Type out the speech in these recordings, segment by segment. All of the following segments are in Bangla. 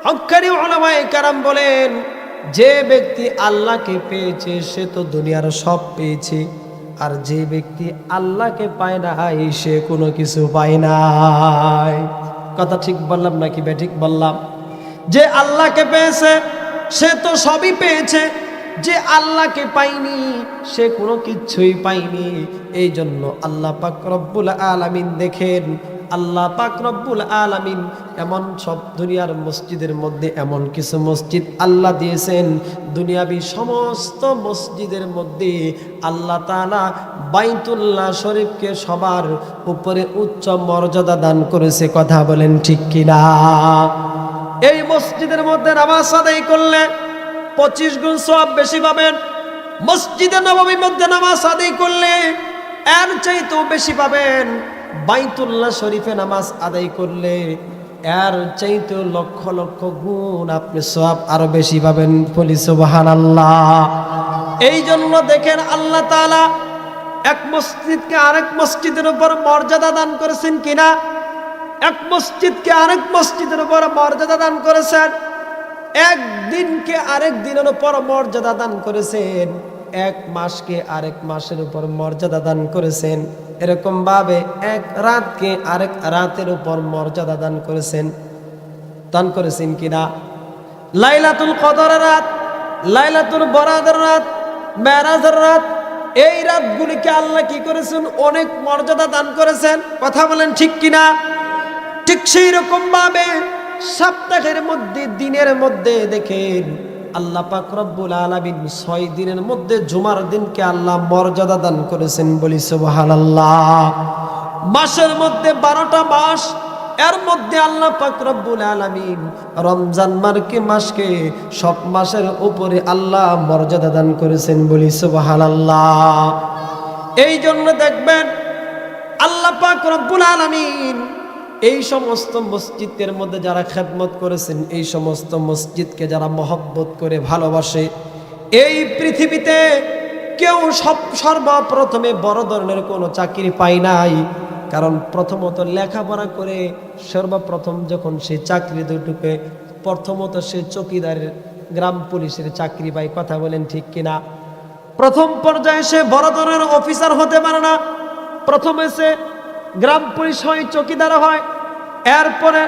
হক্কানি উলামায়ে কেরাম বলেন, যে ব্যক্তি আল্লাহকে পেয়েছে সে তো দুনিয়ার সব পেয়েছে, আর যে ব্যক্তি আল্লাহকে পায় নাই সে কোনো কিছু পায় নাই। কথা ঠিক বললাম নাকি বেঠিক বললাম? যে আল্লাহকে পেয়েছে সে তো সবই পেয়েছে, যে আল্লাহকে পায়নি সে কোনো কিছুই পায়নি। এই জন্য আল্লাহ পাক রব্বুল আলামিন, দেখেন আল্লাহ পাক রব্বুল আলামিন এমন সব দুনিয়ার মসজিদের মধ্যে এমন কিছু মসজিদ আল্লাহ দিয়েছেন, দুনিয়াবি সমস্ত মসজিদের মধ্যে আল্লাহ তাআলা বাইতুল্লাহ শরীফকে সবার উপরে উচ্চ মর্যাদা দান করেছে। কথা বলেন ঠিক কিনা? এই মসজিদের মধ্যে নামাজ আদায় করলে 25 গুণ সওয়াব বেশি পাবেন। মসজিদে নববীর মধ্যে নামাজ আদায় করলে এর চাইতেও বেশি পাবেন। বাইতুল্লাহ শরীফে নামাজ আদায় করলে এর চাইতেও লক্ষ লক্ষ গুণ আপনি সওয়াব আরো বেশি পাবেন। বলি সুবহানাল্লাহ। এই জন্য দেখেন আল্লাহ তাআলা এক মসজিদকে আরেক মসজিদের উপর মর্যাদা দান করেছেন কিনা? এক মসজিদকে আরেক মসজিদের উপর মর্যাদা দান করেছেন, একদিনকে আরেক দিনের উপর মর্যাদা দান করেছেন, এক মাসকে আরেক মাসের উপর মর্যাদা দান করেছেন, এরকম ভাবে এক রাতকে আরেক রাতের উপর মর্যাদা দান করেছেন কিনা? লাইলাতুল কদরের রাত, লাইলাতুল বরাতের রাত, মেরাজের রাত, এই রাতগুলিকে আল্লাহ কি করেছেন? অনেক মর্যাদা দান করেছেন। কথা বলেন ঠিক কিনা? ঠিক সেই রকম ভাবে সপ্তাহের মধ্যে, দিনের মধ্যে দেখেন আল্লাহ পাক রব্বুল আলামিন 6 দিনের মধ্যে জুমার দিনকে আল্লাহ মর্যাদা দান করেছেন। বলি সুবহানাল্লাহ। মাসের মধ্যে 12টা মাস, এর মধ্যে আল্লাহ পাক রব্বুল আলামিন রমজান মাসকে সব মাসের উপরে আল্লাহ মর্যাদা দান করেছেন। বলি সুবহানাল্লাহ। এই জন্য দেখবেন আল্লাহ পাক রব্বুল আলামিন এই সমস্ত মসজিদের মধ্যে যারা খেদমত করেছেন, এই সমস্ত মসজিদকে যারা মহব্বত করে ভালোবাসে, এই পৃথিবীতে কেউ সর্বপ্রথমে বড় ধরনের কোনো চাকরি পায় নাই। কারণ প্রথমত লেখাপড়া করে সর্বপ্রথম যখন সে চাকরি দুটোকে, প্রথমত সে চৌকিদারের, গ্রাম পুলিশের চাকরি পায়। কথা বলেন ঠিক কিনা? প্রথম পর্যায়ে সে বড় ধরনের অফিসার হতে পারে না, প্রথমে সে গ্রাম পুলিশ হয়, চৌকিদার হয়, এরপরে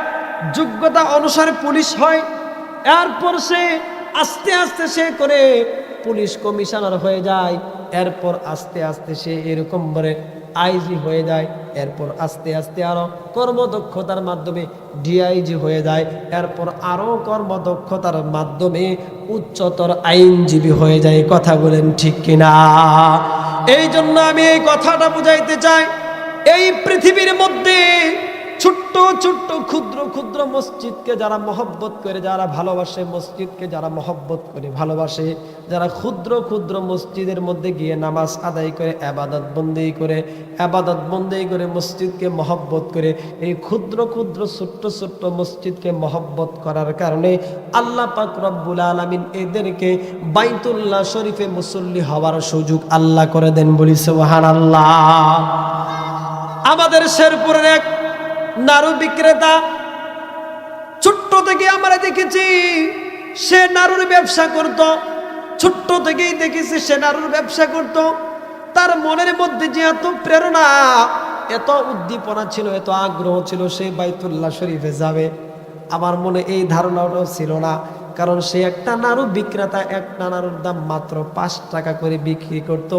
যোগ্যতা অনুসারে পুলিশ হয়, এরপর সে আস্তে আস্তে সে করে পুলিশ কমিশনার হয়ে যায়, এরপর আস্তে আস্তে সে এরকম করে আইজি হয়ে যায়, এরপর আস্তে আস্তে আরো কর্মদক্ষতার মাধ্যমে ডিআইজি হয়ে যায়, এরপর আরো কর্মদক্ষতার মাধ্যমে উচ্চতর আইনজীবী হয়ে যায়। কথা বলেন ঠিক কিনা? এই জন্য আমি এই কথাটা বুঝাইতে চাই, এই পৃথিবীর মধ্যে ছোট্ট ছোট্ট ক্ষুদ্র ক্ষুদ্র মসজিদকে যারা মহব্বত করে, যারা ভালোবাসে, মসজিদকে যারা মহব্বত করে ভালোবাসে, যারা ক্ষুদ্র ক্ষুদ্র মসজিদের মধ্যে গিয়ে নামাজ আদায় করে, আবাদত বন্দেগী করে মসজিদকে মহব্বত করে, এই ক্ষুদ্র ক্ষুদ্র ছোট্ট ছোট্ট মসজিদকে মহব্বত করার কারণে আল্লাহ পাক রব্বুল আলামিন এদেরকে বাইতুল্লাহ শরীফে মুসল্লি হওয়ার সুযোগ আল্লাহ করে দেন। বলি সুবহানাল্লাহ। আমাদের শেরপুরের এক নাড়ু বিক্রেতা, ছোট্ট থেকে আমরা দেখেছি সে নাড়ুর ব্যবসা করত, ছোট্ট থেকেই দেখেছি সে নাড়ুর ব্যবসা করত। তার মনের মধ্যে যে এত প্রেরণা, এত উদ্দীপনা ছিল, এত আগ্রহ ছিল সে বাইতুল্লাহ শরীফে যাবে, আমার মনে এই ধারণাটাও ছিল না। কারণ সে একটা নাড়ু বিক্রেতা, একটা নাড়ুর দাম মাত্র 5 টাকা করে বিক্রি করত।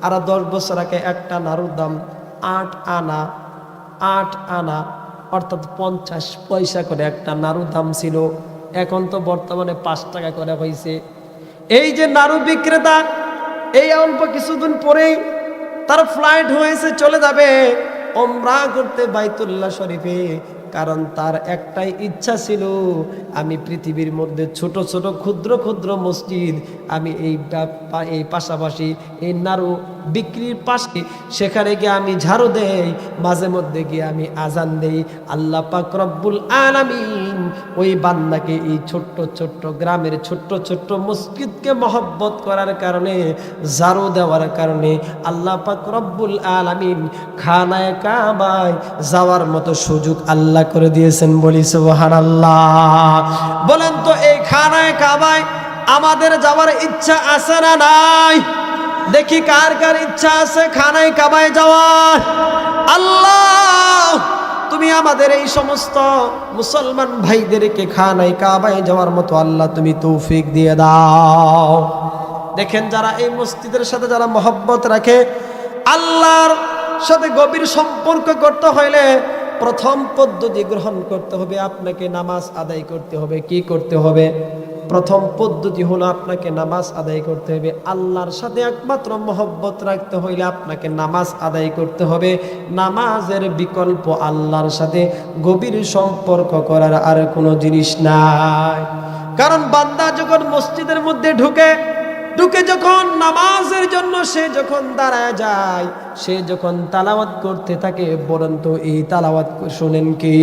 আর 10 বছর আগে একটা নাড়ুর দাম 8 আনা অর্থাৎ 50 পয়সা করে একটা নাড়ু দাম ছিল। এখন তো বর্তমানে 5 টাকা করে হয়েছে। এই যে নাড়ু বিক্রেতা, এই অল্প কিছুদিন পরেই তার ফ্লাইট হয়েছে, চলে যাবে উমরা করতে বাইতুল্লাহ শরীফে। কারণ তার একটাই ইচ্ছা ছিল, আমি পৃথিবীর মধ্যে ছোট ছোট ক্ষুদ্র ক্ষুদ্র মসজিদ, আমি এই পাশাপাশি এই নাড়ু বিক্রির পাশে সেখানে গিয়ে আমি ঝাড়ু দেই, মাঝে মধ্যে গিয়ে আমি আজান দেই। আল্লাহ পাক রব্বুল আলামিন ওই বান্দাকে এই ছোট্ট ছোট্ট গ্রামের ছোট্ট ছোট্ট মসজিদকে মহব্বত করার কারণে, ঝাড়ু দেওয়ার কারণে আল্লাহ পাক রব্বুল আলামিন খানায়ে কাবায় যাওয়ার মতো সুযোগ আল্লাহ আল্লাহ করে দিয়েছেন, বলি সুবহানাল্লাহ। বলেন তো এই খানায় কাবায় আমাদের যাওয়ার ইচ্ছা আছে না নাই? দেখি কার কার ইচ্ছা আছে খানায় কাবায় যাওয়ার। আল্লাহ তুমি আমাদের এই সমস্ত মুসলমান ভাইদেরকে খানায় কাবায় যাওয়ার মতো আল্লাহ তুমি তৌফিক দিয়ে দাও। দেখেন যারা এই মসজিদের সাথে যারা মহব্বত রাখে, আল্লাহর সাথে গভীর সম্পর্ক করতে হইলে প্রথম পদ্ধতি গ্রহণ করতে হবে, আপনাকে নামাজ আদায় করতে হবে। কি করতে হবে? প্রথম পদ্ধতি হলো আপনাকে নামাজ আদায় করতে হবে। আল্লাহর সাথে একমাত্র মহব্বত রাখতে হইলে আপনাকে নামাজ আদায় করতে হবে। নামাজের বিকল্প আল্লাহর সাথে গভীর সম্পর্ক করার আর কোনো জিনিস নাই। কারণ বান্দা যখন মসজিদের মধ্যে ঢুকে যখন নামাজের জন্য সে যখন দাঁড়ায় যায়, সে যখন তালাওয়াত করতে থাকে, বলেন তো এই তালাওয়াত শুনেন কে?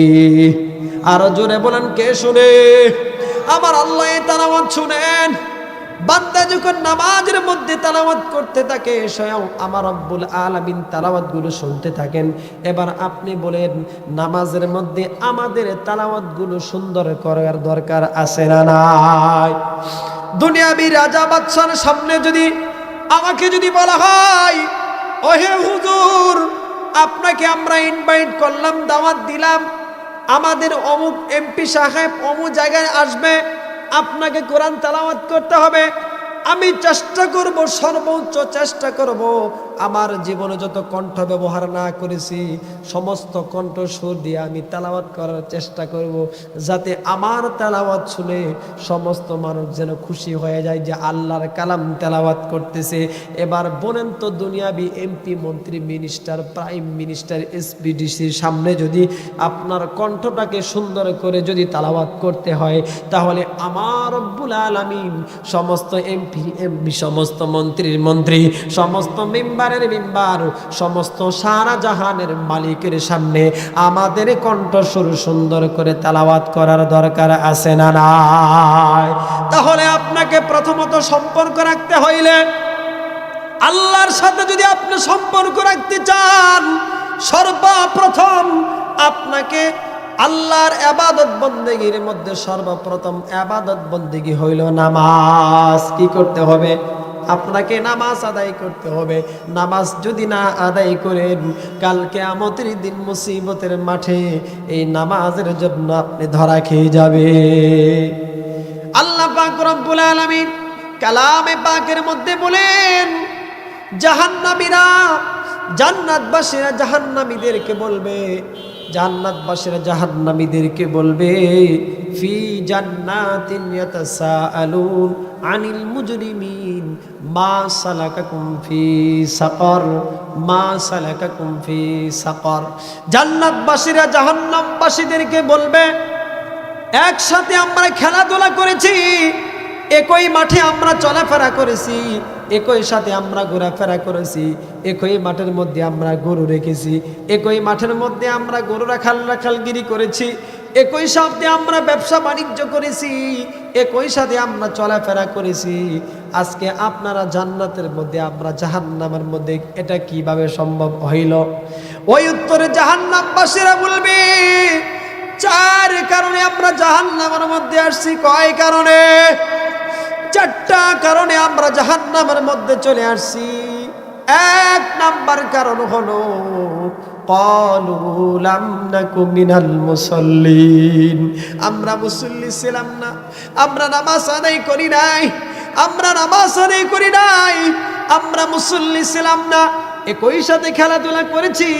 আরো জোরে বলেন, কে শুনে? আমার আল্লাহ এই তালাওয়াত শুনেন। বান্দা যখন নামাজের মধ্যে তালাওয়াত করতে থাকে, স্বয়ং আমার রব্বুল আলামিন তালাওয়াত গুলো শুনতে থাকেন। এবার আপনি বলেন, নামাজের মধ্যে আমাদের তালাওয়াত গুলো সুন্দর করার দরকার আছে না নাই? দুনিয়াবি রাজা বাদশার সামনে যদি আমাকে যদি বলা হয়, ওহে হুজুর আপনাকে আমরা ইনভাইট করলাম, দাওয়াত দিলাম, আমাদের অমুক এমপি সাহেব অমুক জায়গায় আসবে, আপনাকে কোরআন তেলাওয়াত করতে হবে, আমি চেষ্টা করব, সর্বোচ্চ চেষ্টা করব, আমার জীবনে যত কণ্ঠ ব্যবহার না করেছি সমস্ত কণ্ঠ সুর দিয়ে আমি তেলাওয়াত করার চেষ্টা করব, যাতে আমার তেলাওয়াত শুনে সমস্ত মানুষ যেন খুশি হয়ে যায় যে আল্লাহর কালাম তেলাওয়াত করতেছে। এবার বলেন তো দুনিয়াবি এমপি, মন্ত্রী, মিনিস্টার, প্রাইম মিনিস্টার, এসপিডিসির সামনে যদি আপনার কণ্ঠটাকে সুন্দর করে যদি তেলাওয়াত করতে হয়, তাহলে আমার রব্বুল আলামিন সমস্ত এমপি, সমস্ত মন্ত্রীর মন্ত্রী, সমস্ত মেম্বারের মেম্বার, সমস্ত সারা জাহানের মালিকের সামনে আমাদের কণ্ঠস্বর সুন্দর করে তেলাওয়াত করার দরকার আছে না নাই? তাহলে আপনাকে প্রথমত সম্পর্ক রাখতে হইলে, আল্লাহর সাথে যদি আপনি সম্পর্ক রাখতে চান, সর্বপ্রথম আপনাকে আল্লাহর ইবাদত বন্দেগীর মধ্যে সর্বপ্রথম ইবাদত বন্দেগী হইল নামাজ। কি করতে হবে? আপনাকে নামাজ আদায় করতে হবে। নামাজ যদি না আদায় করেন, কাল কিয়ামতের দিন মুসিবতের মাঠে এই নামাজের জন্য আপনি ধরা খেয়ে যাবে। আল্লাহ পাক রব্বুল আলামিন কালামে পাকের মধ্যে বলেন, জাহান্নামীরা জান্নাতবাসীরা জাহান্নামীদেরকে বলবে, জান্নাতবাসীরা জাহান্নামীদেরকে বলবে, ফি জান্নাতিন ইয়াতাসাআলুন আনিল মুজরিমিন মা সালাকাকুম ফি সাকার, মা সালাকাকুম ফি সাকার। জান্নাতবাসীরা জাহান্নামবাসীদেরকে বলবে, একসাথে আমরা খেলাধুলা করেছি, একই মাঠে আমরা চলাফেরা করেছি, একই সাথে আমরা ঘোরাফেরা করেছি, একই মাঠের মধ্যে আমরা গরু রেখেছি, একই মাঠের মধ্যে আমরা গরু রাখালগিরি করেছি, একই সাথে আমরা ব্যবসা বাণিজ্য করেছি, একই সাথে আমরা চলাফেরা করেছি। আজকে আপনারা জান্নাতের মধ্যে, আমরা জাহান্নামের মধ্যে, এটা কিভাবে সম্ভব হইল? ওই উত্তরে জাহান্নামবাসীরা বলবে, চার কারণে আমরা জাহান্নামের মধ্যে আসছি। কয় কারণে? চারটা কারণে আমরা জাহান্নামের মধ্যে চলে আসছি। এক নাম্বার কারণ হলো, ক্বালু লাম নাকু মিনাল মুসাল্লিন, আমরা মুসল্লি ছিলাম না, আমরা নামাজ আদায় করি নাই, আমরা নামাজ আদায় করি নাই, আমরা মুসল্লি ছিলাম না। একই সাথে খেলাধুলা করেছি,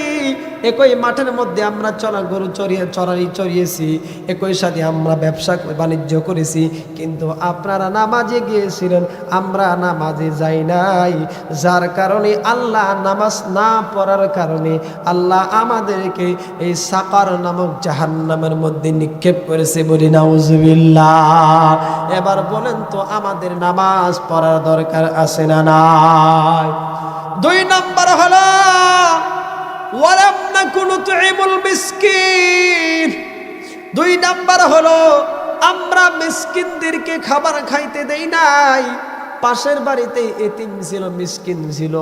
একই মাঠের মধ্যে আমরা গরু চড়িয়েছি, একই সাথে আমরা ব্যবসা বাণিজ্য করেছি, কিন্তু আপনারা নামাজে গিয়েছিলেন, আমরা নামাজে যাই নাই। যার কারণে আল্লাহ নামাজ না পড়ার কারণে আল্লাহ আমাদেরকে এই সাকার নামক জাহান্নামের মধ্যে নিক্ষেপ করেছে। বলি নাউজুবিল্লাহ। এবার বলেন তো আমাদের নামাজ পড়ার দরকার আছে না নাই? দুই নাম্বার হলো, ওয়ালাম নাকু নুতঈমুল মিসকিন। দুই নাম্বার হলো, আমরা মিসকিনদেরকে খাবার খাইতে দেই নাই, পাশের বাড়িতে এতিম ছিল, মিসকিন ছিল,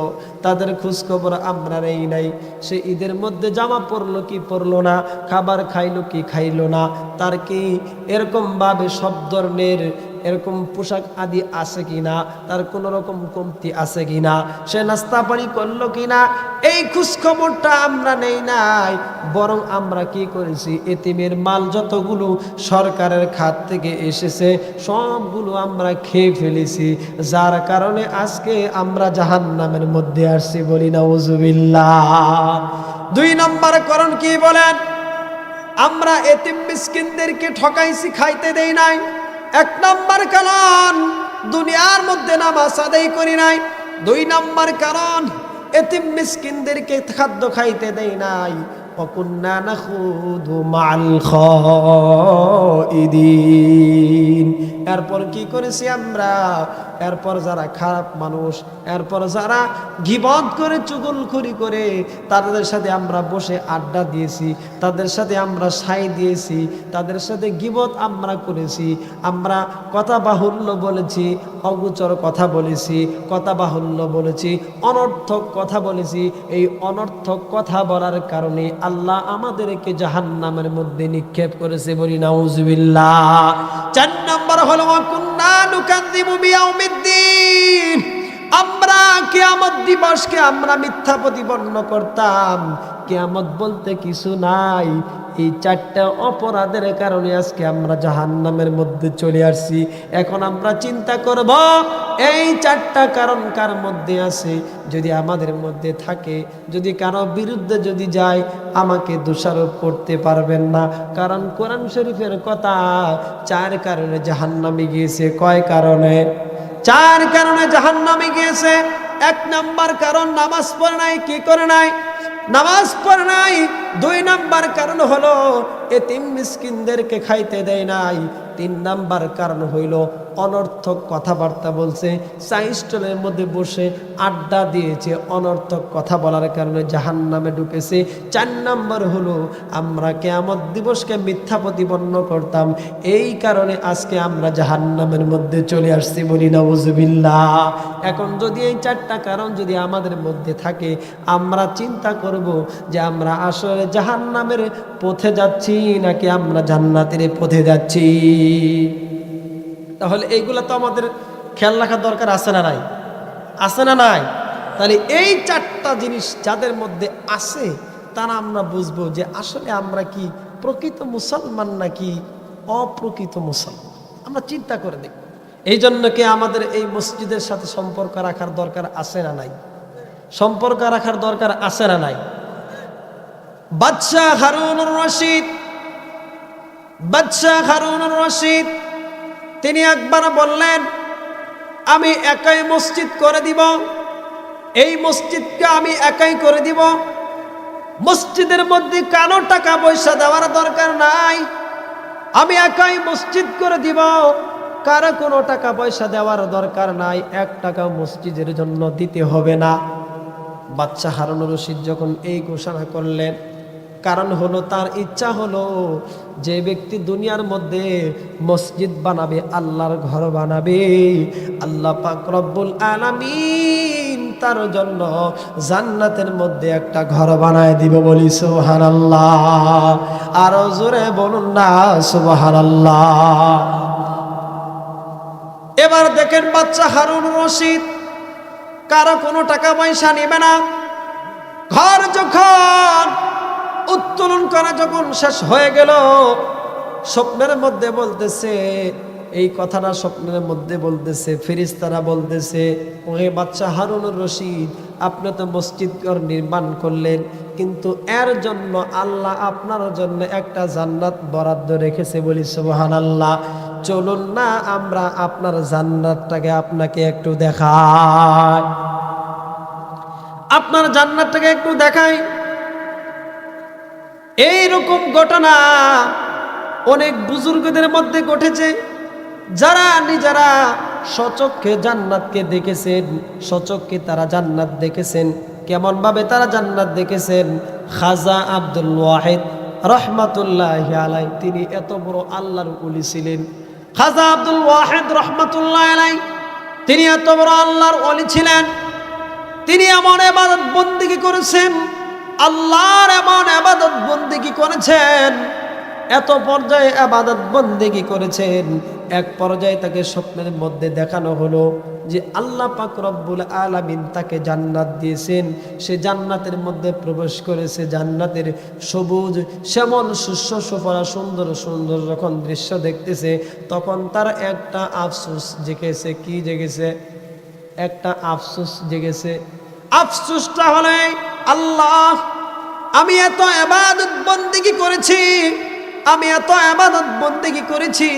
তাদের খোঁজ খবর আমরা নেই নাই। সে ঈদের মধ্যে জামা পরলো কি পরলো না, খাবার খাইলো কি খাইলো না, তার কি এরকম ভাবে সব ধরনের এরকম পোশাক আদি আছে কিনা, তার কোনো রকম কমতি আছে কিনা, সে নাস্তা পানি করলো কিনা, এই খোঁজ খবরটা আমরা নেই নাই। বরং আমরা কি করেছি, এতিমের মাল যতগুলো সরকারের খাত থেকে এসেছে সবগুলো আমরা খেয়ে ফেলেছি, যার কারণে আজকে আমরা জাহান্নামের মধ্যে আসছি। বলি নাউজুবিল্লাহ। 2 নম্বর কারণ কি বলেন? আমরা এতিম মিসকিনদেরকে ঠকাইছি, খাইতে দেই নাই। 1 নম্বর কারণ, দুনিয়ার মধ্যে নামাজ আদায় করি নাই। 2 নম্বর কারণ, এতিম মিসকিনদেরকে খাদ্য খাইতে দেই নাই। وَكُنَّا نَخُوضُ مَعَ الْخَائِضِينَ। এরপর কি করেছি আমরা? এরপর যারা খারাপ মানুষ, এরপর যারা গীবত করে চুগলখড়ি করে, তাদের সাথে আমরা বসে আড্ডা দিয়েছি, তাদের সাথে আমরা সাই দিয়েছি, তাদের সাথে গীবত আমরা করেছি, আমরা কথা বাহুল্য বলেছি, অগোচর কথা বলেছি, কথা বাহুল্য বলেছি, অনর্থক কথা বলেছি। এই অনর্থক কথা বলার কারণে আল্লাহ আমাদেরকে জাহান্নামের মধ্যে নিক্ষেপ করেছে। বলি নাউজুবিল্লাহ। 4 নম্বর হলো ওয়াকুন্না নুকাযযিবু বিয়াউমিদ্দিন। আমরা কিয়ামত দিবসকে আমরা মিথ্যা প্রতিপন্ন করতাম। কিয়ামত বলতে কিছু নাই। এই 4টা অপরাধের কারণে আজকে আমরা জাহান্নামের মধ্যে চলে আসছি। এখন আমরা চিন্তা করব এই 4টা কারণ কার মধ্যে আছে। যদি আমাদের মধ্যে থাকে, যদি কারো বিরুদ্ধে যদি যায়, আমাকে দোষারোপ করতে পারবেন না। কারণ কোরআন শরীফের কথা, 4 কারণে জাহান্নামে গিয়েছে। কয় কারণে? 4 কারণে জাহান্নামে গিয়েছে। 1 নম্বর কারণ, নামাজ পড়ে নাই। কি করে নাই? নামাজ পড়ে নাই। 2 নম্বর কারণ হলো এতিম মিসকিনদেরকে খাইতে দেয় নাই। 3 নম্বর কারণ হইল অনর্থক কথাবার্তা বলছে, চাই স্টলের মধ্যে বসে আড্ডা দিয়েছে, অনর্থক কথা বলার কারণে জাহান্নামে ঢুকেছে। 4 নম্বর হলো আমরা কিয়ামত দিবসকে মিথ্যা প্রতিপন্ন করতাম, এই কারণে আজকে আমরা জাহান্নামের মধ্যে চলে আসছি। বলি নাউজুবিল্লাহ। এখন যদি এই 4টা কারণ যদি আমাদের মধ্যে থাকে, আমরা চিন্তা করব যে আমরা আসলে জাহান্নামের পথে যাচ্ছি নাকি আমরা জান্নাতের পথে যাচ্ছি। তাহলে এইগুলা তো আমাদের খেয়াল রাখার দরকার আছে না নাই? আছে না নাই? তাহলে এই 4টা জিনিস যাদের মধ্যে আছে, তারা আমরা বুঝবো যে আসলে আমরা কি প্রকৃত মুসলমান নাকি অপ্রকৃত মুসলমান। আমরা চিন্তা করে দেখব। এই জন্য কি আমাদের এই মসজিদের সাথে সম্পর্ক রাখার দরকার আছে না নাই? সম্পর্ক রাখার দরকার আছে না নাই? বাদশাহ হারুনুর রশিদ, বাদশাহ হারুনুর রশিদ তিনি একবার বললেন, আমি একাই মসজিদ করে দিব, এই মসজিদকে আমি একাই করে দিব। মসজিদের মধ্যে কারো টাকা পয়সা দেওয়ার দরকার নাই, আমি একাই মসজিদ করে দিব, কারো কোনো টাকা পয়সা দেওয়ার দরকার নাই, 1 টাকা মসজিদের জন্য দিতে হবে না। বাদশাহ হারুনুর রশিদ যখন এই ঘোষণা করলেন, কারণ হলো তার ইচ্ছা হলো যে ব্যক্তি দুনিয়ার মধ্যে মসজিদ বানাবে, আল্লাহর ঘর বানাবে, আল্লাহ পাক রব্বুল আলামিন তার জন্য জান্নাতের মধ্যে একটা ঘর বানায় দিব। বলি সুবহানাল্লাহ। আরো জোরে বলুন না সুবহানাল্লাহ। এবার দেখেন বাদশাহ হারুনুর রশিদ কারো কোনো টাকা পয়সা নেবে না। ঘর যখন উত্তোলন করা যখন শেষ হয়ে গেল, স্বপ্নের মধ্যে বলতেছে এই কথাটা, স্বপ্নের মধ্যে বলতেছে, ফেরেশতারা বলতেছে, ওহে বাদশাহ হারুনুর রশিদ, আপনি তো মসজিদ ঘর নির্মাণ করলেন, কিন্তু এর জন্য আল্লাহ আপনার জন্য একটা জান্নাত বরাদ্দ রেখেছে। বলি সুবহানাল্লাহ। চলুন না আমরা আপনার জান্নাতটাকে আপনাকে একটু দেখাই, আপনার জান্নাতটাকে একটু দেখাই। এইরকম ঘটনা অনেক বুজুর্গদের মধ্যে ঘটেছে, যারা নিজেরা সচক্ষে জান্নাতকে দেখেছেন, সচক্ষে তারা জান্নাত দেখেছেন। কেমন ভাবে তারা জান্নাত দেখেছেন? খাজা আব্দুল ওয়াহিদ রহমাতুল্লাহি আলাইহি, তিনি এত বড় আল্লাহর ওলি ছিলেন। খাজা আব্দুল ওয়াহিদ রহমাতুল্লাহি আলাইহি তিনি এত বড় আল্লাহর ওলি ছিলেন, তিনি এমন ইবাদত বন্দেগী করেছেন, আল্লাহর এমন ইবাদত বন্দেগী করেছেন, এত পর্যায়ে ইবাদত বন্দেগী করেছেন, এক পর্যায়ে তাকে স্বপ্নের মধ্যে দেখানো হলো যে আল্লাহ পাক রব্বুল আলামিন তাকে জান্নাত দিয়েছেন। সে জান্নাতের মধ্যে প্রবেশ করেছে, জান্নাতের সবুজ শ্যামল শস্য সুফলা সুন্দর সুন্দর যখন দৃশ্য দেখতেছে, তখন তার একটা আফসোস জেগেছে। কি জেগেছে? একটা আফসোস জেগেছে। আফসোসটা হলে, আল্লাহ, আমি এত ইবাদত বন্দেগী করেছি, আমি এত ইবাদত বন্দেগী করেছি,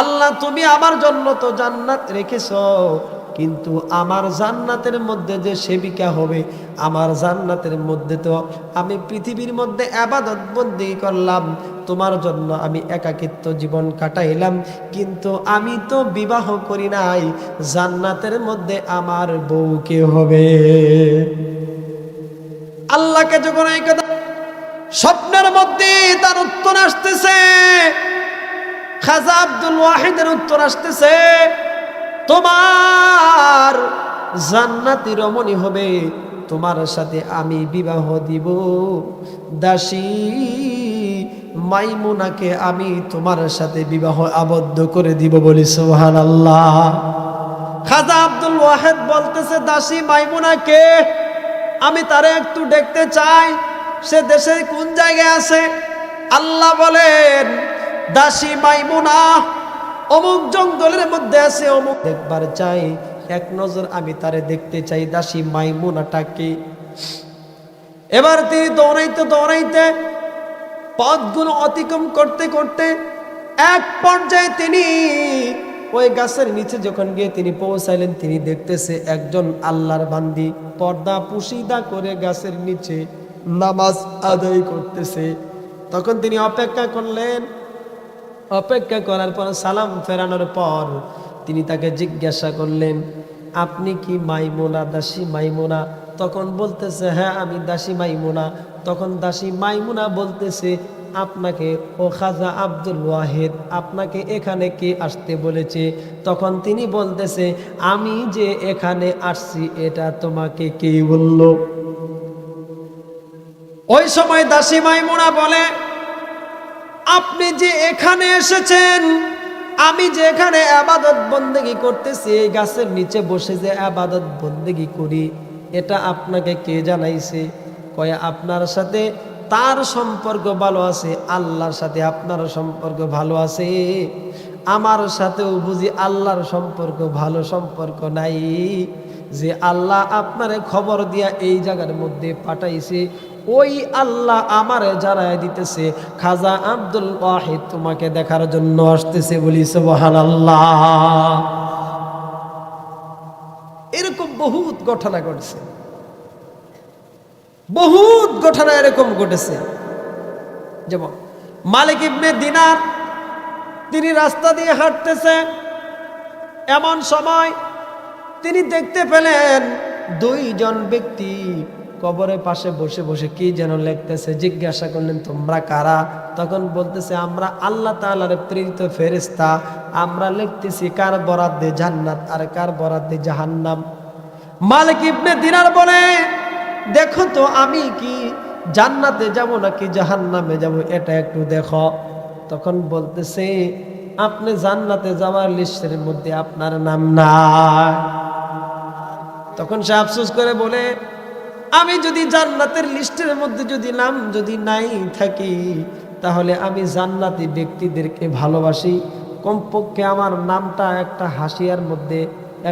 আল্লাহ তুমি আমার জন্য তো জান্নাত রেখেছো, কিন্তু আমার জান্নাতের মধ্যে যে সেবিকা হবে, আমার জান্নাতের মধ্যে তো আমি পৃথিবীর মধ্যে ইবাদত বন্দেগী করলাম, তোমার জন্য আমি একাকিত্ব জীবন কাটাইলাম, কিন্তু আমি তো বিবাহ করি নাই, জান্নাতের মধ্যে আমার বউ কে হবে? আল্লাহকে যখন এই কথা স্বপ্নের মধ্যে তার উত্তর আসতেছে, খাজা আব্দুল ওয়াহিদের উত্তর আসতেছে, তোমার জান্নাতি রমণী হবে, তোমার সাথে আমি বিবাহ দিব, দাসী মাইমুনাকে আমি তোমার সাথে বিবাহ আবদ্ধ করে দিব। বলি সুবহানাল্লাহ। খাজা আব্দুল ওয়াহিদ বলতেছে, দাসী মাইমুনাকে আমি তারে একটু দেখতে চাই, সে দেশের কোন জায়গায় আছে? আল্লাহ বলেন, দাসী মাইমুনা অমুক জঙ্গলের মধ্যে আছে, অমুক দেখবার চাই, এক নজর আমি তারে দেখতে চাই, দাসী মাইমুনাটাকে। এবার তিনি দৌড়াইতে দৌড়াইতে পথগুলো অতিক্রম করতে করতে এক পর্যায়ে তিনি ওই গাছের নিচে যখন গিয়ে তিনি পৌঁছাইলেন, তিনি দেখতেছে একজন আল্লাহর বান্দি পর্দা পুশিদা করে গাছের নিচে নামাজ আদায় করতেছে। তখন তিনি অপেক্ষা করলেন, অপেক্ষা করার পর সালাম ফেরানোর পর তিনি তাকে জিজ্ঞাসা করলেন, আপনি কি মাইমুনা, দাসী মাইমুনা? তখন বলতেছে, হ্যাঁ আমি দাসী মাইমুনা। তখন দাসী মাইমুনা বলতেছে, আপনাকে, ও খাজা আব্দুল ওয়াহিদ, আপনাকে এখানে কে আসতে বলেছে? তখন তিনি বলতেছে, আমি যে এখানে আসছি এটা তোমাকে কে বলল? ওই সময় দাসী মাইমুনা বলে, আপনি যে এখানে এসেছেন, আমি যে এখানে ইবাদত বন্দেগী করতেছি, এই গাছের নিচে বসে যে ইবাদত বন্দেগী করি, এটা আপনাকে কে জানাইছে? কয়, আপনার সাথে তার সম্পর্ক ভালো আছে, আল্লাহর সাথে আপনার সম্পর্ক ভালো আছে, আমার সাথেও বুঝি আল্লাহর সম্পর্ক ভালো সম্পর্ক নাই, যে আল্লাহ আপনারে খবর দিয়া এই জায়গার মধ্যে পাঠাইছে, ওই আল্লাহ আমারে জানায় দিতেছে খাজা আব্দুল ওয়াহিদ তোমাকে দেখার জন্য আসতেছে। বলি সুবহানাল্লাহ। এরকম বহুত ঘটনা ঘটছে, বহুত ঘটনা এরকম ঘটেছে। যেমন মালিক ইবনে দিনার, তিনি রাস্তা দিয়ে হাঁটতেছে, এমন সময় তিনি দেখতে পেলেন দুইজন ব্যক্তি কবরের পাশে বসে বসে কি যেন লিখতেছে। জিজ্ঞাসা করলেন, তোমরা কারা? তখন বলতেছে, আমরা আল্লাহ তাআলার প্রেরিত ফেরেশতা, আমরা লিখতেছি কার বরাদ্দে জান্নাত আর কার বরাদ্দে জাহান্নাম। মালিক ইবনে দিনার বলে, দেখো তো আমি কি জান্নাতে যাব নাকি জাহান্নামে যাব, এটা একটু দেখো। তখন বলতেছে, আপনি জান্নাতে যাওয়ার লিস্টের মধ্যে আপনার নাম নাই। তখন সে আফসোস করে বলে, আমি যদি জান্নাতের লিস্টের মধ্যে যদি নাম যদি নাই থাকি, তাহলে আমি জান্নাতি ব্যক্তিদেরকে ভালোবাসি, কমপক্ষে আমার নামটা একটা হাসিয়ার মধ্যে,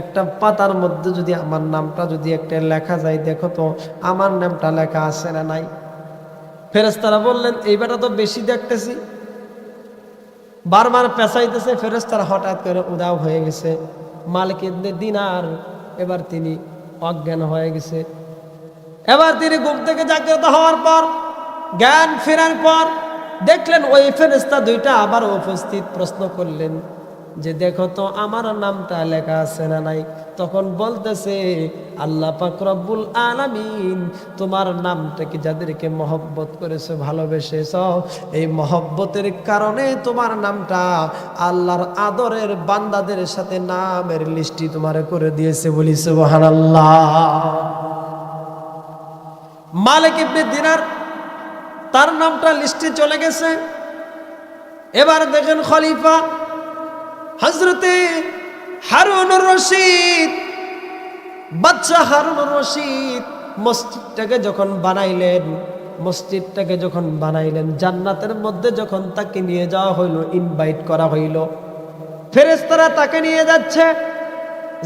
একটা পাতার মধ্যে যদি আমার নামটা যদি একটা লেখা যায়, দেখো তো আমার নামটা লেখা আছে না নাই। ফেরেশতারা বললেন, এইবারটা তো বেশি দেখতেছি। বারবার পেঁচাইতেছে, ফেরেশতারা হঠাৎ করে উদাও হয়ে গেছে। মালিক ইবনে দিনার এবার তিনি অজ্ঞান হয়ে গেছে। এবার তিনি ঘুম থেকে জাগ্রত হওয়ার পর, জ্ঞান ফেরার পর দেখলেন ওই ফেরেশতা দুইটা আবার উপস্থিত। প্রশ্ন করলেন, যে দেখো তো আমার নামটা লেখা আছে না নাই। তখন বলতেছে আল্লাহ পাক রব্বুল আলামিন তোমার নামটাকে যাদেরকে মহব্বত করেছো ভালোবেসেছো এই মহব্বতের কারণে তোমার নামটা আল্লাহর আদরের বান্দাদের সাথে নামের লিস্টি তোমার করে দিয়েছে বলি সুবহানাল্লাহ। মালিক ইবনে দিনার তার নামটা লিস্টে চলে গেছে। এবার দেখেন খলিফা হযরতে হারুনুর রশিদ, বাদশা হারুনুর রশিদ মসজিদটাকে যখন বানাইলেন জান্নাতের মধ্যে যখন তাকে নিয়ে যাওয়া হইল, ইনভাইট করা হইল, ফেরেশতারা তাকে নিয়ে যাচ্ছে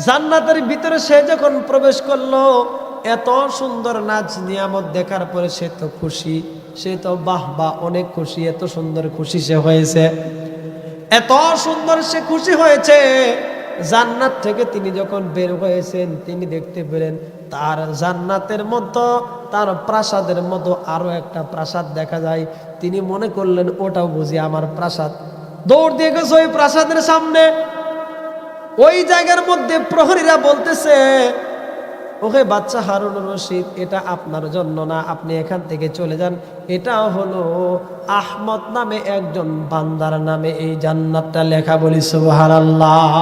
জান্নাতের ভিতরে। সে যখন প্রবেশ করলো এত সুন্দর নাচ নিয়ামত দেখার পরে সে তো খুশি, সে তো বাহ অনেক খুশি, এত সুন্দর খুশি সে হয়েছে, এত সুন্দর সে খুশি হয়েছে। জান্নাত থেকে তিনি যখন বের হয়েছেন তিনি দেখতে পেলেন তার জান্নাতের মতো তার প্রাসাদের মতো আরো একটা প্রাসাদ দেখা যায়। তিনি মনে করলেন ওটাও বুঝি আমার প্রাসাদ। দৌড় দিয়ে গেছে ওই প্রাসাদের সামনে। ওই জায়গার মধ্যে প্রহরীরা বলতেছে ওকে বাদশা হারুনুর রশিদ এটা আপনার জন্য না, আপনি এখান থেকে চলে যান। এটা হলো আহমদ নামে একজন বান্দার নামে এই জান্নাতটা লেখা বলি সুবহানাল্লাহ।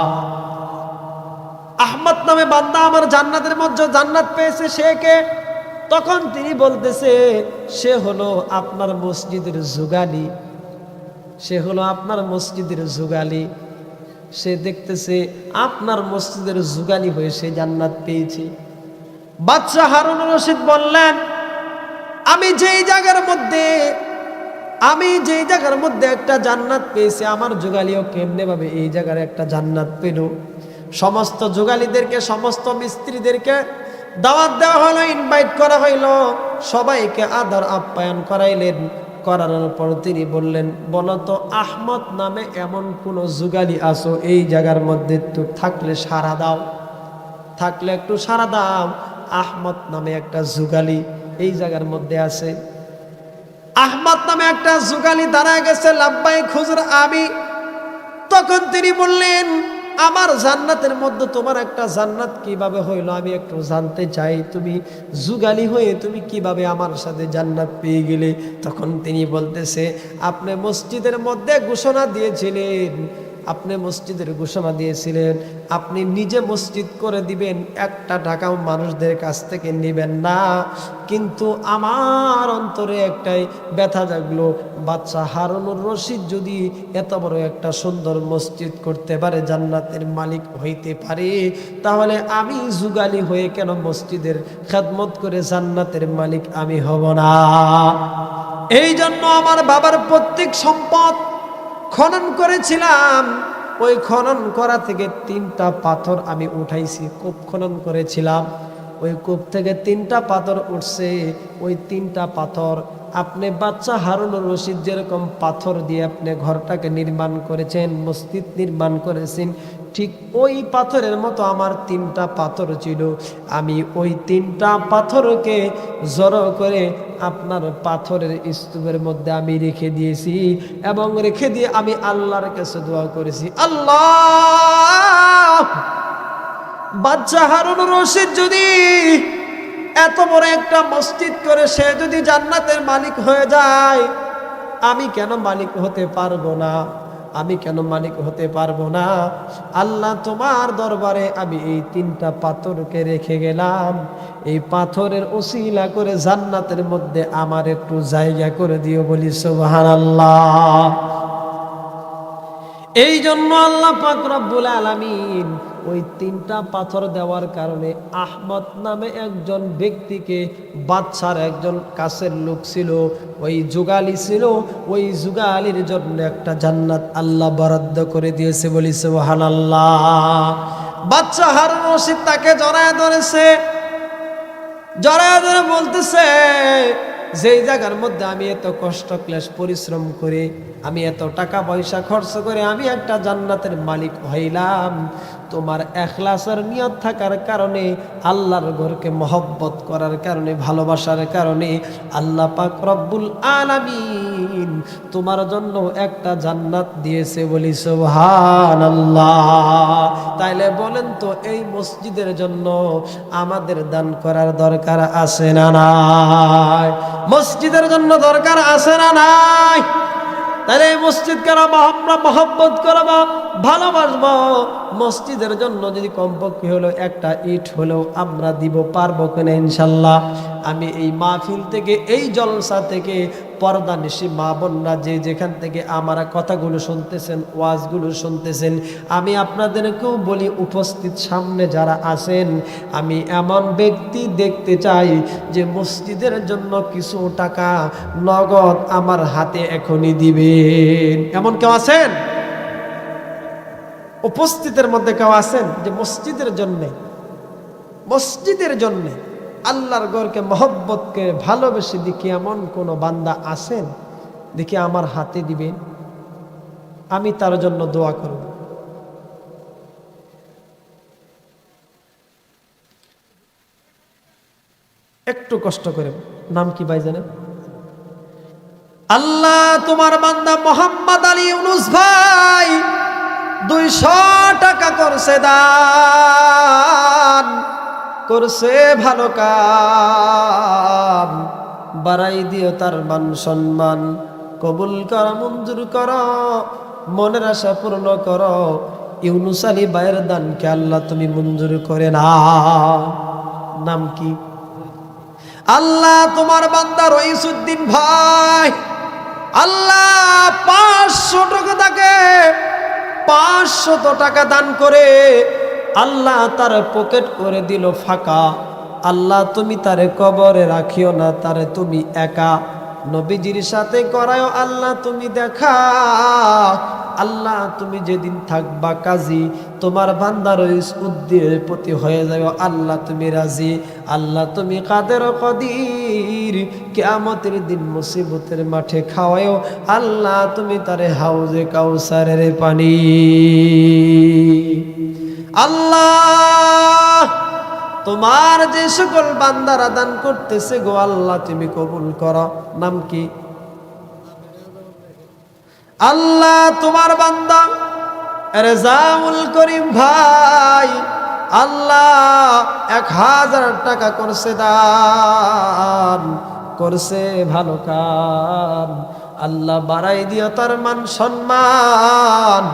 আহমদ নামে বান্দা আমার জান্নাতের মধ্যে জান্নাত পেয়েছে, সে কে? তখন তিনি বলতেছে সে হলো আপনার মসজিদের যুগালি, সে হলো আপনার মসজিদের যুগালি। সে দেখতেছে আপনার মসজিদের যুগালি হয়ে সে জান্নাত পেয়েছে। বাদশা হারুনুর রশিদ বললেন আমি যেই জায়গার মধ্যে একটা জান্নাত পেয়েছি আমার যুগালিও কেমনে ভাবে এই জায়গার একটা জান্নাত পেল। সমস্ত যুগালিদেরকে সমস্ত মিস্ত্রিদেরকে দাওয়াত দেওয়া হলো, ইনভাইট করা হইল, সবাইকে আদর আপ্যায়ন করাইলেন। করানোর পর তিনি বললেন বলো তো আহমদ নামে এমন কোন যুগালি আছো এই জায়গার মধ্যে? তো থাকলে সাড়া দাও, থাকলে একটু সাড়া দাও। আহমদ নামে একটা যুগালি এই জায়গার মধ্যে আছে। আহমদ নামে একটা যুগালি দাঁড়ায় গেছে, লাব্বাইক হুজুর আমি। তখন তিনি বললেন আমার জান্নাতের মধ্যে তোমার একটা জান্নাত কিভাবে হইলো আমি একটু জানতে চাই, তুমি যুগালি হয়ে তুমি কিভাবে আমার সাথে জান্নাত পেয়ে গেলে? তখন তিনি বলতেছে আপনি মসজিদের মধ্যে ঘোষণা দিয়েছিলেন, আপনি নিজে মসজিদ করে দিবেন, একটা টাকাও মানুষদের কাছ থেকে নেবেন না। কিন্তু আমার অন্তরে একটাই ব্যথা জাগলো, বাদশা হারুনুর রশিদ যদি এত বড় একটা সুন্দর মসজিদ করতে পারে, জান্নাতের মালিক হইতে পারে, তাহলে আমি যুগালি হয়ে কেন মসজিদের খেদমত করে জান্নাতের মালিক আমি হব না? এই জন্য আমার বাবার প্রত্যেক সম্পদ খনন করেছিলাম, ওই খনন করা থেকে 3টা পাথর আমি উঠাইছি। কূপ খনন করেছিলাম, ওই কূপ থেকে 3টা পাথর উঠছে। ওই 3টা পাথর আপনি বাদশা হারুনুর রশিদ যেরকম পাথর দিয়ে আপনি ঘরটাকে নির্মাণ করেছেন, মসজিদ নির্মাণ করেছেন, ঠিক ওই পাথরের মতো আমার 3টা পাথর ছিল। আমি ওই 3টা পাথরকে জড়ো করে আপনার পাথরের স্তূপের মধ্যে আমি রেখে দিয়েছি এবং রেখে দিয়ে আমি আল্লাহর কাছে দোয়া করেছি, আল্লাহ বাদশা হারুনুর রশিদ যদি এত বড় একটা মসজিদ করে সে যদি জান্নাতের মালিক হয়ে যায়, আমি কেন মালিক হতে পারবো না? আমি কেন মালিক হতে পারবো না? আল্লাহ তোমার দরবারে আমি এই 3টা পাথরকে রেখে গেলাম, এই পাথরের ওসিলা করে জান্নাতের মধ্যে আমার একটু জায়গা করে দিও বলি সুবহানাল্লাহ। এই জন্য আল্লাহ পাক রব্বুল আলামিন ওই 3টা পাথর দেওয়ার কারণে আহমদ নামে একজন ব্যক্তিকে, বাদশার একজন কাছের লোক ছিল, ওই যুগালি ছিল, ওই যুগালির জন্য একটা জান্নাত আল্লাহ বরাদ্দ করে দিয়েছে বলি সুবহানাল্লাহ। বাদশা হারুনুর রশিদ তাকে জড়ায় ধরেছে, জড়ায় ধরে বলতেছে যেই জায়গার মধ্যে আমি এত কষ্ট ক্লেশ পরিশ্রম করে আমি এত টাকা পয়সা খরচ করে আমি একটা জান্নাতের মালিক হইলাম তোমার ইখলাসের নিয়ত থাকার কারণে, আল্লাহর ঘরকে মহব্বত করার কারণে, ভালোবাসার কারণে আল্লাহ পাক রব্বুল আলামিন তোমার জন্য একটা জান্নাত দিয়েছে, বলি সুবহানাল্লাহ। তাইলে বলেন তো এই মসজিদের জন্য আমাদের দান করার দরকার আছে না নাই? মসজিদের জন্য দরকার আছে না নাই? তাহলে এই মসজিদকে আমরা মহব্বত করবো, ভালোবাসবো। মসজিদের জন্য যদি কমপক্ষে হলেও একটা ইট হলেও আমরা দিব, পারবো কিনা ইনশাল্লাহ? আমি এই মাহফিল থেকে, এই জলসা থেকে, পর্দা নিশি মা বোনরা যে যেখান থেকে আমার কথাগুলো শুনতেছেন, ওয়াজগুলো শুনতেছেন, আমি আপনাদেরকেও বলি, উপস্থিত সামনে যারা আছেন, আমি এমন ব্যক্তি দেখতে চাই যে মসজিদের জন্য কিছু টাকা নগদ আমার হাতে এখনই দিবেন। এমন কেউ আছেন? উপস্থিতের মধ্যে কেউ আছেন যে মসজিদের জন্যে আল্লাহর ঘরকে মহব্বতকে ভালোবেসে দেখি এমন কোন বান্দা আছেন? দেখি আমার হাতে দিবেন, আমি তার জন্য দোয়া করব। একটু কষ্ট করে, নাম কি ভাই জানেন? আল্লাহ তোমার বান্দা মোহাম্মদ আলী ইউনুস ভাই 200 টাকা করছে দান, করছে ভালো কাম, বাড়াই দিও তার মান সম্মান, কবুল কর, মঞ্জুর কর, মনের আশা পূর্ণ কর। ইউনুস আলী ভাইয়ের দানকে আল্লাহ তুমি মঞ্জুর করে না। নাম কি? আল্লাহ তোমার বান্দা রইসুদ্দিন ভাই, আল্লাহ 500 টাকা তাকে 500 টাকা দান করে আল্লাহ তার পকেট করে দিল ফাঁকা। আল্লাহ তুমি তারে কবরে রাখিও না, তারে তুমি একা নবীজির সাথে করায়ও আল্লাহ তুমি দেখা। আল্লাহ তুমি যেদিন থাকবা কাজী, তোমার বান্দার উদ্দিনের প্রতি হয়ে যাবে আল্লাহ তুমি রাজি। আল্লাহ তুমি কাদের কদির, কিয়ামতের দিন মুসিবতের মাঠে খাওয়ায়ও আল্লাহ তুমি তারে হাউজে কাউসারের পানি। আল্লাহ তোমার যে সকল বান্দারা দান করতেছে গো আল্লাহ তুমি কবুল করো। নাম কি? আল্লাহ তোমার বান্দা রেজাউল করিম ভাই, আল্লাহ 1000 টাকা করছে দান, করছে ভালো কাম, আল্লাহ বাড়াই দিও তার মান সম্মান,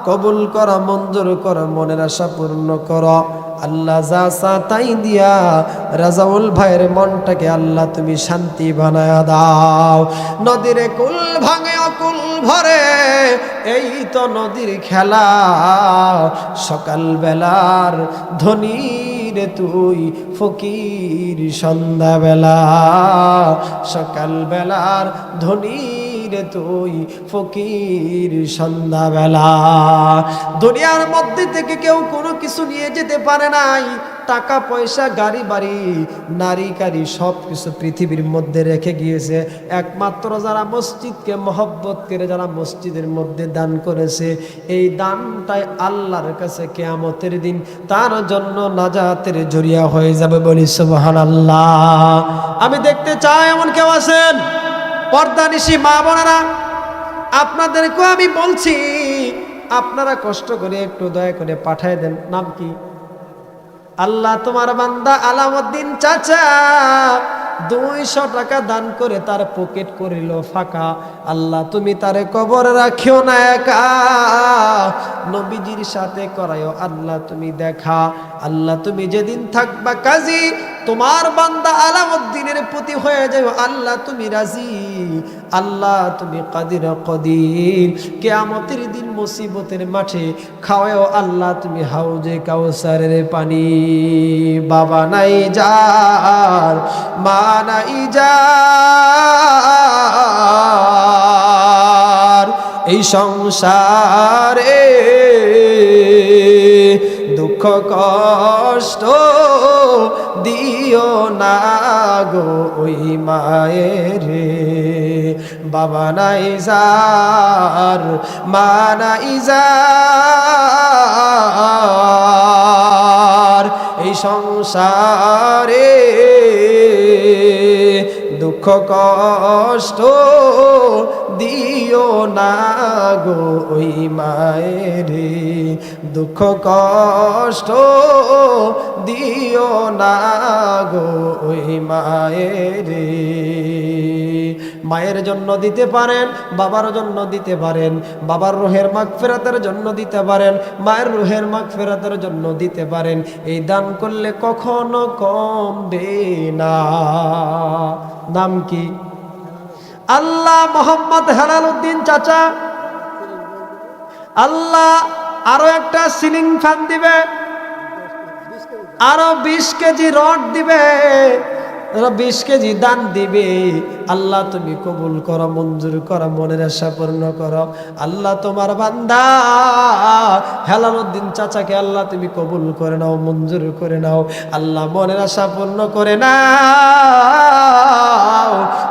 কবুল কর, মঞ্জুর কর, মনের আশা পূর্ণ কর। আল্লাহ যা চা তাই দিয়া রাজাউল ভাইয়ের মনটাকে আল্লাহ তুমি শান্তি বানায়া দাও। নদীর কুল ভাঙে অকুল ভরে, এই তো নদীর খেলা, সকাল বেলার ধনী রে তুই ফকির সন্ধ্যাবেলা, সকাল বেলার ধনী রে তুই ফকির সন্ধ্যাবেলা। দুনিয়ার মধ্যে থেকে কেউ কোনো কিছু নিয়ে যেতে পারে নাই, টাকা পয়সা গাড়ি বাড়ি নারী কারি সব কিছু পৃথিবীর মধ্যে রেখে গিয়েছে। একমাত্র যারা মসজিদকে মহব্বত করে, যারা মসজিদের মধ্যে দান করেছে, এই দানটাই আল্লাহর কাছে কিয়ামতের দিন তার জন্য নাজাতের জরিয়া হয়ে যাবে, বলি সুবহানাল্লাহ। আমি দেখতে চাই এমন কেউ আছেন? পর্দা নিশি মা বোনেরা, আপনাদেরকেও আমি বলছি, আপনারা কষ্ট করে একটু দয়া করে পাঠায় দেন। নাম কি? আল্লাহ তোমার বান্দা আলাউদ্দিন চাচা 200 টাকা দান করে তার পকেট করিল ফাঁকা। আল্লাহ তুমি তারে কবর রাখিও না একা, নবীজির সাথে করায়ও আল্লাহ তুমি দেখা। আল্লাহ তুমি যেদিন থাকবা কাজী, তোমার বান্দা আলাউদ্দিনের প্রতি হয়ে যাও আল্লাহ তুমি রাজি। আল্লাহ তুমি কাদির কদির, কিয়ামতের দিন মুসিবতের মাঠে খাওয়াও আল্লাহ তুমি হাউজে কাউসারের পানি। বাবা নাই যার, মা নাই যার, এই সংসারে দুঃখ কষ্ট দিও না গো ওই মায়ের, বাবা নাই যার মা নাই যার এই সংসারে, দুঃখ কষ্ট দিও না গো ওই মায়ের, দুঃখ কষ্ট দিও না গো ওই মায়ের। মায়ের জন্য দিতে পারেন, বাবার জন্য দিতে পারেন, বাবার রুহের মাগফিরাতের জন্য দিতে পারেন, মায়ের রুহের মাগফিরাতের জন্য দিতে পারেন। এই দান করলে কখনো কমবে না। নাম কি? আল্লাহ মোহাম্মদ হেলাল উদ্দিন চাচা। আল্লাহ আরো একটা সিলিং ফ্যান দিবে, আরো 20 কেজি রড দিবে, 20 কেজি দান দিবে। আল্লাহ তুমি কবুল করো, মঞ্জুর করো, মনের আশা পূর্ণ করো। আল্লাহ তোমার বান্দা হেলাল উদ্দিন চাচাকে আল্লাহ তুমি কবুল করে নাও, মঞ্জুর করে নাও। আল্লাহ মনের আশা পূর্ণ করে নাও।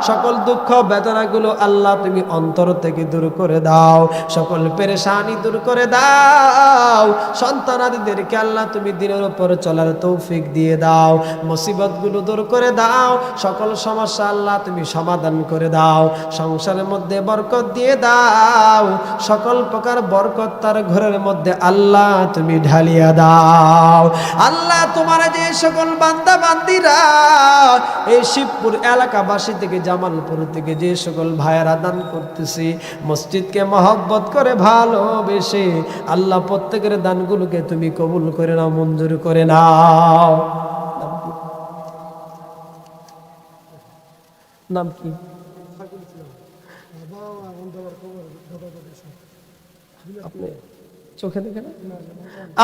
সকল দুঃখ বেদনাগুলো আল্লাহ তুমি অন্তর থেকে দূর করে দাও, সকল পেরেশানি দূর করে দাও। সন্তানাদিদেরকে আল্লাহ তুমি দিনের উপর চলার তৌফিক দিয়ে দাও, মুসিবতগুলো দূর করে দাও, সকল সমস্যা আল্লাহ তুমি সমাধান করে দাও, সংসারের মধ্যে বরকত দিয়ে দাও, সকল প্রকার বরকত তার ঘরের মধ্যে আল্লাহ তুমি ঢালিয়া দাও। আল্লাহ তোমার যে সকল বান্দা বান্দিরা এই শিবপুর এলাকাবাসী থেকে, জামালপুর থেকে যে সকল ভাইয়েরা দান করতেছি, মসজিদকে মহব্বত করে ভালোবেসে আল্লাহ প্রত্যেকের দানগুলোকে তুমি কবুল করে নাও, মঞ্জুর করে নাও। নাম কি? আপনি চোখে দেখেন?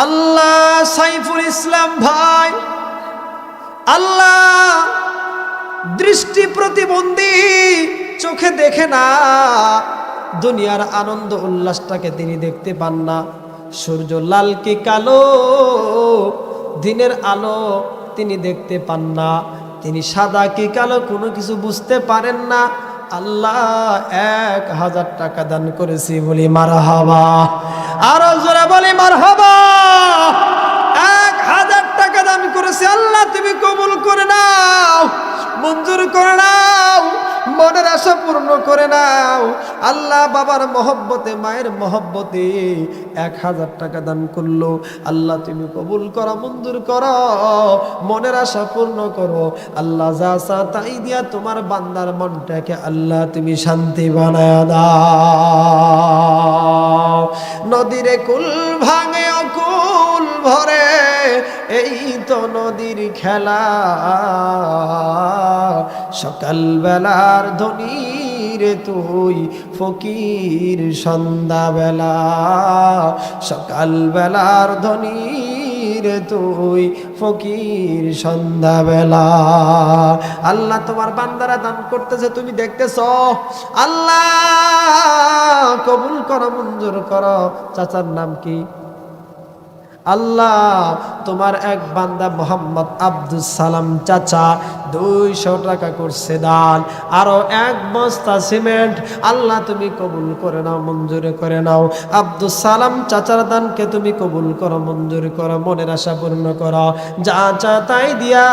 আল্লাহ সাইফুল ইসলাম ভাই, আল্লাহ দৃষ্টি প্রতিবন্ধী, চোখে দেখে না, দুনিয়ার আনন্দ উল্লাসটাকে তিনি দেখতে পান না। সূর্য লাল কি কালো, দিনের আলো তিনি দেখতে পান না, তিনি সাদা কি কালো কোনো কিছু বুঝতে পারেন না। আল্লাহ 1000 টাকা দান করেছি, বলি মারহাবা। আরো জোরে বলি মারহাবা। 1000 টাকা দান করেছি, আল্লাহ তুমি কবুল করে নাও, মঞ্জুর করে নাও, মনের আশা পূর্ণ করে নাও। আল্লাহ বাবার মহব্বতে, মায়ের মহব্বতে 1000 টাকা দান করলো, আল্লাহ তুমি কবুল করো, মঞ্জুর করো, মনের আশা পূর্ণ করো। আল্লাহ যা চা তাই দিয়া তোমার বান্দার মনটাকে আল্লাহ তুমি শান্তি বানায় দাও। নদীরে কুল ভাঙে অকুল ভরে, এই তো নদীর খেলা, সকালবেলার ধনী রে তুই ফকির সন্ধ্যাবেলা, সকালবেলার ধনী রে তুই ফকির সন্ধ্যাবেলা। আল্লাহ তোমার বান্দারা দান করতেছে, তুমি দেখতেছ, আল্লাহ কবুল করো, মঞ্জুর করো। চাচার নাম কি? আল্লাহ তোমার এক বান্দা মোহাম্মদ আব্দুল সালাম চাচা 200 টাকা করছে দান, আরো 1 বস্তা সিমেন্ট আল্লাহ তুমি কবুল করে নাও, মঞ্জুর করে নাও। আব্দুল সালাম চাচার দানকে তুমি কবুল করো, মঞ্জুর করো, মনের আশা পূর্ণ করো। যা চা তাই দিয়া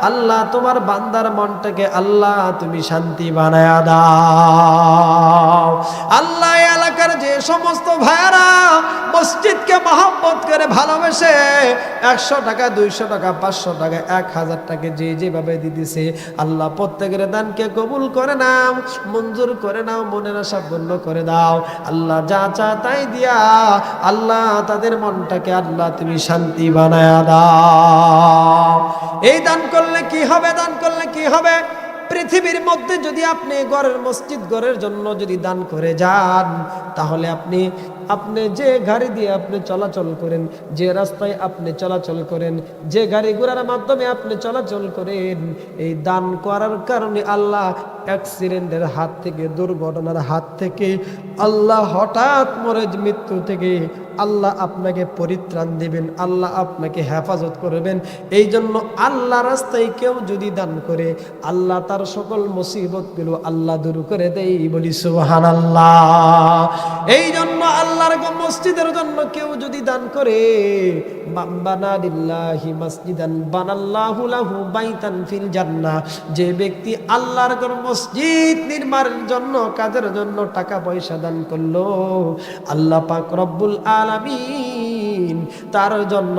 আল্লাহ তোমার বান্দার মনটাকে আল্লাহ তুমি শান্তি বানায়া দাও। আল্লাহ এলাকার যে সমস্ত ভাইরা মসজিদকে মহব্বত করে ভালোবেসে 100 টাকা, 200 টাকা, 500 টাকা, 1000 টাকা যে যেভাবে দিতেছে, আল্লাহ প্রত্যেকের দানকে কবুল করে নাও, মঞ্জুর করে নাও, মনের আশা পূর্ণ করে দাও। আল্লাহ যা চা তাই দিয়া আল্লাহ তাদের মনটাকে আল্লাহ তুমি শান্তি বানায়া দাও। এই দান করলে কি হবে? দান করলে কি হবে? পৃথিবীর মধ্যে যদি আপনি ঘরের মসজিদ, ঘরের জন্য যদি দান করে যান, তাহলে আপনি আপনি যে গাড়ি দিয়ে আপনি চলাচল করেন, যে রাস্তায় আপনি চলাচল করেন, যে গাড়ি ঘোড়ার মাধ্যমে আপনি চলাচল করেন, এই দান করার কারণে আল্লাহ অ্যাক্সিডেন্টের হাত থেকে, দুর্ঘটনার হাত থেকে, আল্লাহ হঠাৎ মরে মৃত্যু থেকে আল্লাহ আপনাকে পরিত্রাণ দিবেন, আল্লাহ আপনাকে হেফাজত করবেন। এই জন্য আল্লাহ রাস্তায় কেউ যদি দান করে, আল্লাহ তার সকল মুসিবতগুলো আল্লাহ দূর করে দেয়। বলি সুবহানাল্লাহ। এই জন্য আল্লাহর মসজিদের জন্য কেউ যদি দান করে, বানা লিল্লাহি মাসজিদান বানাল্লাহু লাহু বাইতান ফিল জান্নাহ, যে ব্যক্তি আল্লাহর মসজিদ নির্মাণের জন্য, কাজের জন্য টাকা পয়সা দান করলো, আল্লাহ পাক রব্বুল আলামিন তার জন্য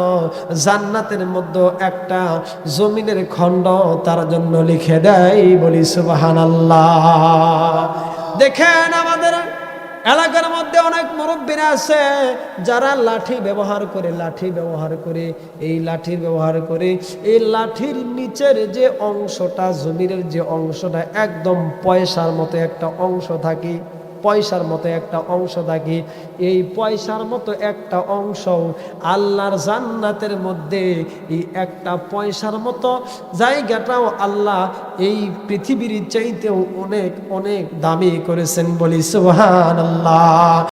জান্নাতের মধ্যে একটা জমিনের খণ্ড তার জন্য লিখে দেয়। বলি সুবহানাল্লাহ। দেখেন আমাদের এলাকার মধ্যে অনেক মুরব্বীরা আছে যারা লাঠি ব্যবহার করে, এই লাঠির নিচের যে অংশটা, জমিনের যে অংশটা একদম পয়সার মতো একটা অংশ থাকে, এই পয়সার মতো একটা অংশ আল্লাহর জান্নাতের মধ্যে, এই একটা পয়সার মতো জায়গাটাও আল্লাহ এই পৃথিবীর চাইতেও অনেক অনেক দামি করেছেন। বলি সুবহানাল্লাহ।